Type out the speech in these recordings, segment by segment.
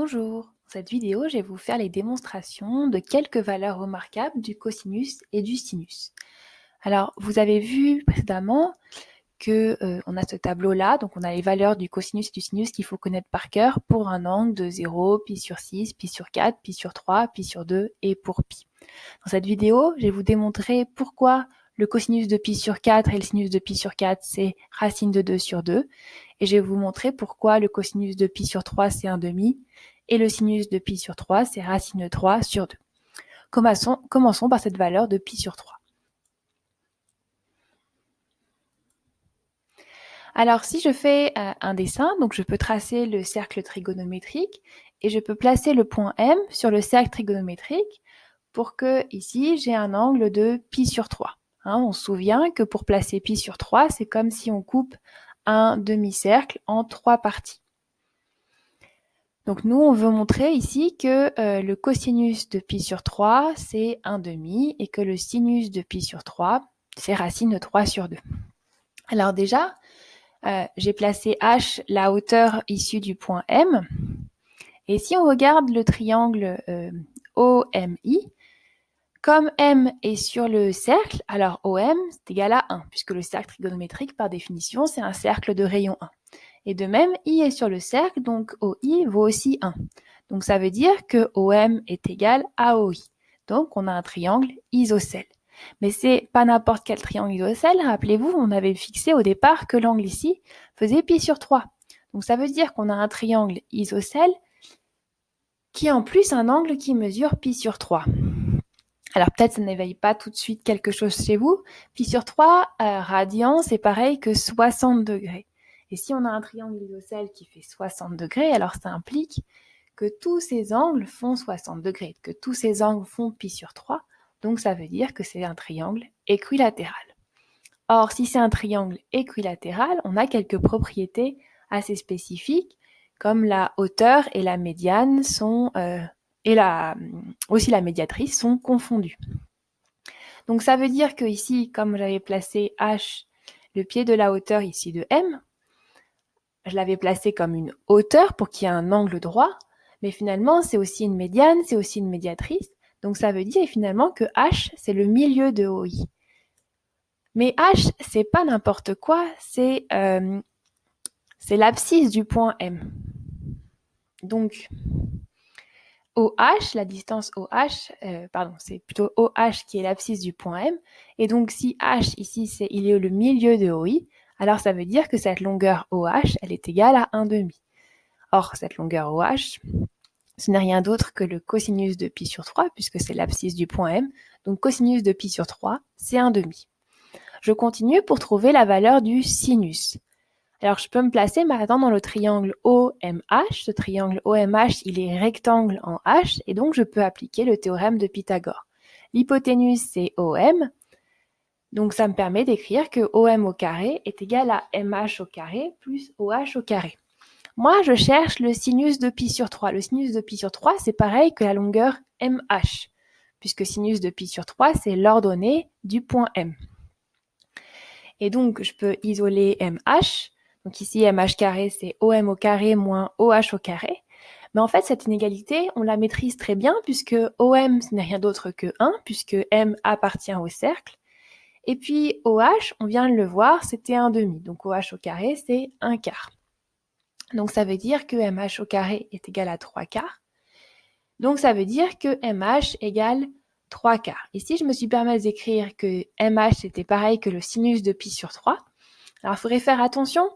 Bonjour, dans cette vidéo, je vais vous faire les démonstrations de quelques valeurs remarquables du cosinus et du sinus. Alors, vous avez vu précédemment que on a ce tableau-là, donc on a les valeurs du cosinus et du sinus qu'il faut connaître par cœur pour un angle de 0, pi sur 6, pi sur 4, pi sur 3, pi sur 2 et pour pi. Dans cette vidéo, je vais vous démontrer pourquoi le cosinus de pi sur 4 et le sinus de pi sur 4, c'est racine de 2 sur 2. Et je vais vous montrer pourquoi le cosinus de pi sur 3, c'est 1/2. Et le sinus de pi sur 3, c'est racine de 3 sur 2. Commençons par cette valeur de pi sur 3. Alors, si je fais un dessin, donc je peux tracer le cercle trigonométrique et je peux placer le point M sur le cercle trigonométrique pour que, ici, j'ai un angle de pi sur 3. On se souvient que pour placer pi sur 3, c'est comme si on coupe un demi-cercle en 3 parties. Donc nous, on veut montrer ici que le cosinus de pi sur 3, c'est 1/2 et que le sinus de pi sur 3, c'est racine de 3 sur 2. Alors déjà, j'ai placé h, la hauteur issue du point M. Et si on regarde le triangle OMI, comme M est sur le cercle, alors OM c'est égal à 1, puisque le cercle trigonométrique, par définition, c'est un cercle de rayon 1. Et de même, I est sur le cercle, donc OI vaut aussi 1. Donc ça veut dire que OM est égal à OI. Donc on a un triangle isocèle. Mais c'est pas n'importe quel triangle isocèle. Rappelez-vous, on avait fixé au départ que l'angle ici faisait pi sur 3. Donc ça veut dire qu'on a un triangle isocèle qui a en plus un angle qui mesure pi sur 3. Alors peut-être ça n'éveille pas tout de suite quelque chose chez vous. Pi sur 3 radians, c'est pareil que 60 degrés. Et si on a un triangle isocèle qui fait 60 degrés, alors ça implique que tous ces angles font 60 degrés, que tous ces angles font pi sur 3. Donc ça veut dire que c'est un triangle équilatéral. Or, si c'est un triangle équilatéral, on a quelques propriétés assez spécifiques, comme la hauteur et la médiane sont aussi la médiatrice sont confondues. Donc ça veut dire que ici, comme j'avais placé h, le pied de la hauteur ici de M, je l'avais placé comme une hauteur pour qu'il y ait un angle droit, mais finalement c'est aussi une médiane, c'est aussi une médiatrice. Donc ça veut dire finalement que h, c'est le milieu de OI. Mais h, c'est pas n'importe quoi, c'est l'abscisse du point M. Donc OH, la distance OH, c'est plutôt OH qui est l'abscisse du point M. Et donc si H ici, il est le milieu de OI, alors ça veut dire que cette longueur OH, elle est égale à 1/2. Or, cette longueur OH, ce n'est rien d'autre que le cosinus de pi sur 3, puisque c'est l'abscisse du point M. Donc cosinus de pi sur 3, c'est 1/2. Je continue pour trouver la valeur du sinus. Alors, je peux me placer maintenant dans le triangle OMH. Ce triangle OMH, il est rectangle en H, et donc je peux appliquer le théorème de Pythagore. L'hypoténuse, c'est OM, donc ça me permet d'écrire que OM au carré est égal à MH au carré plus OH au carré. Moi, je cherche le sinus de pi sur 3. Le sinus de pi sur 3, c'est pareil que la longueur MH, puisque sinus de pi sur 3, c'est l'ordonnée du point M. Et donc, je peux isoler MH. Donc ici, MH carré, c'est OM au carré moins OH au carré. Mais en fait, cette inégalité, on la maîtrise très bien puisque OM, ce n'est rien d'autre que 1, puisque M appartient au cercle. Et puis OH, on vient de le voir, c'était 1/2. Donc OH au carré, c'est 1/4. Donc ça veut dire que MH au carré est égal à 3/4. Donc ça veut dire que MH égale 3/4. Ici, je me suis permis d'écrire que MH, c'était pareil que le sinus de pi sur 3. Alors, il faudrait faire attention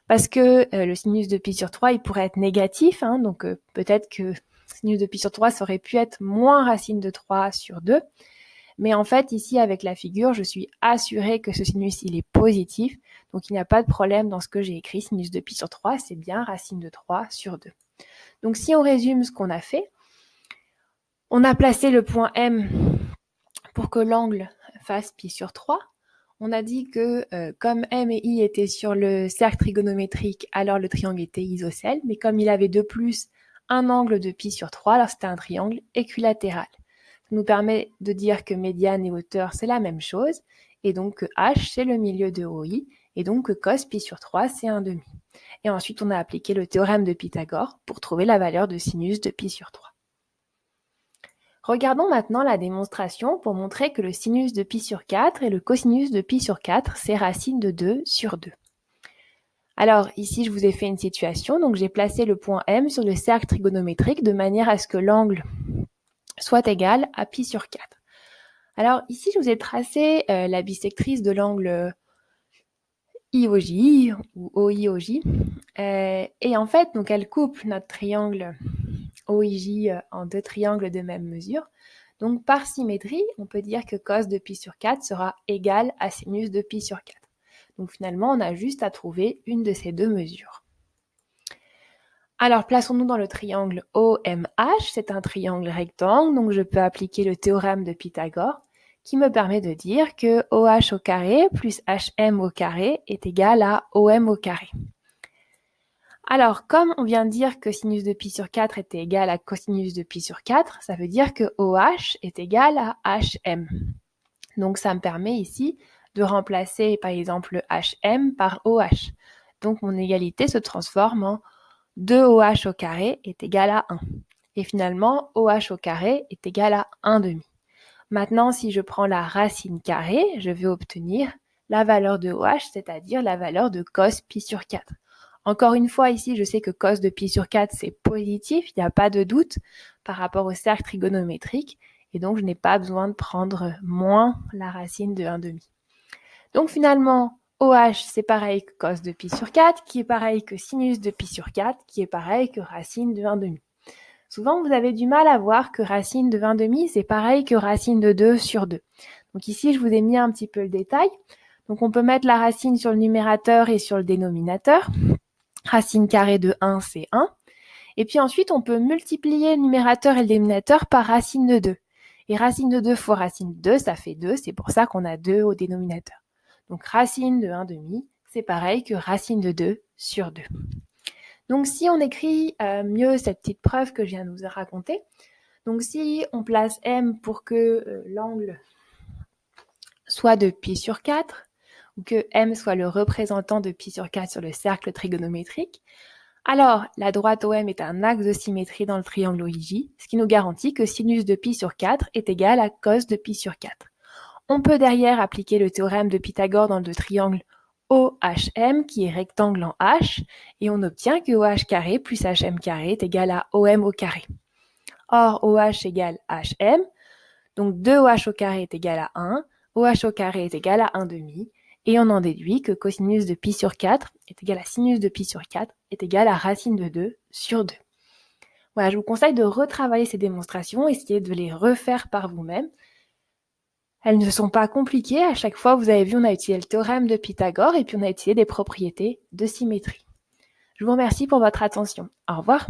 parce que le sinus de pi sur 3, il pourrait être négatif. Donc, peut-être que le sinus de pi sur 3, ça aurait pu être moins racine de 3 sur 2. Mais en fait, ici, avec la figure, je suis assurée que ce sinus, il est positif. Donc, il n'y a pas de problème dans ce que j'ai écrit. Sinus de pi sur 3, c'est bien racine de 3 sur 2. Donc, si on résume ce qu'on a fait, on a placé le point M pour que l'angle fasse pi sur 3. On a dit que comme M et I étaient sur le cercle trigonométrique, alors le triangle était isocèle, mais comme il avait de plus un angle de pi sur 3, alors c'était un triangle équilatéral. Ça nous permet de dire que médiane et hauteur, c'est la même chose, et donc que H, c'est le milieu de OI, et donc que cos pi sur 3, c'est 1/2. Et ensuite, on a appliqué le théorème de Pythagore pour trouver la valeur de sinus de pi sur 3. Regardons maintenant la démonstration pour montrer que le sinus de pi sur 4 et le cosinus de pi sur 4, c'est racine de 2 sur 2. Alors ici, je vous ai fait une situation, donc j'ai placé le point M sur le cercle trigonométrique de manière à ce que l'angle soit égal à pi sur 4. Alors ici, je vous ai tracé la bisectrice de l'angle IOJ ou OIOJ. Et en fait, donc elle coupe notre triangle OIJ en deux triangles de même mesure. Donc par symétrie, on peut dire que cos de pi sur 4 sera égal à sinus de pi sur 4. Donc finalement, on a juste à trouver une de ces deux mesures. Alors plaçons-nous dans le triangle OMH, c'est un triangle rectangle, donc je peux appliquer le théorème de Pythagore qui me permet de dire que OH au carré plus HM au carré est égal à OM au carré. Alors, comme on vient de dire que sinus de pi sur 4 était égal à cosinus de pi sur 4, ça veut dire que OH est égal à HM. Donc, ça me permet ici de remplacer, par exemple, HM par OH. Donc, mon égalité se transforme en 2OH au carré est égal à 1. Et finalement, OH au carré est égal à 1/2. Maintenant, si je prends la racine carrée, je vais obtenir la valeur de OH, c'est-à-dire la valeur de cos pi sur 4. Encore une fois, ici, je sais que cos de pi sur 4, c'est positif, il n'y a pas de doute par rapport au cercle trigonométrique, et donc je n'ai pas besoin de prendre moins la racine de 1/2. Donc finalement, OH, c'est pareil que cos de pi sur 4, qui est pareil que sinus de pi sur 4, qui est pareil que racine de 1/2. Souvent, vous avez du mal à voir que racine de 1/2, c'est pareil que racine de 2 sur 2. Donc ici, je vous ai mis un petit peu le détail. Donc on peut mettre la racine sur le numérateur et sur le dénominateur. Racine carrée de 1, c'est 1. Et puis ensuite, on peut multiplier le numérateur et le dénominateur par racine de 2. Et racine de 2 fois racine de 2, ça fait 2. C'est pour ça qu'on a 2 au dénominateur. Donc racine de 1/2, c'est pareil que racine de 2 sur 2. Donc si on écrit mieux cette petite preuve que je viens de vous raconter, donc si on place M pour que l'angle soit de pi sur 4, ou que M soit le représentant de pi sur 4 sur le cercle trigonométrique, alors la droite OM est un axe de symétrie dans le triangle OIJ, ce qui nous garantit que sinus de pi sur 4 est égal à cos de pi sur 4. On peut derrière appliquer le théorème de Pythagore dans le triangle OHM qui est rectangle en H et on obtient que OH carré plus HM carré est égal à OM au carré. Or OH égale HM, donc 2OH au carré est égal à 1, OH au carré est égal à 1/2 et on en déduit que cosinus de pi sur 4 est égal à sinus de pi sur 4 est égal à racine de 2 sur 2. Voilà, je vous conseille de retravailler ces démonstrations, essayez de les refaire par vous-même. Elles ne sont pas compliquées. À chaque fois, vous avez vu, on a utilisé le théorème de Pythagore et puis on a utilisé des propriétés de symétrie. Je vous remercie pour votre attention. Au revoir.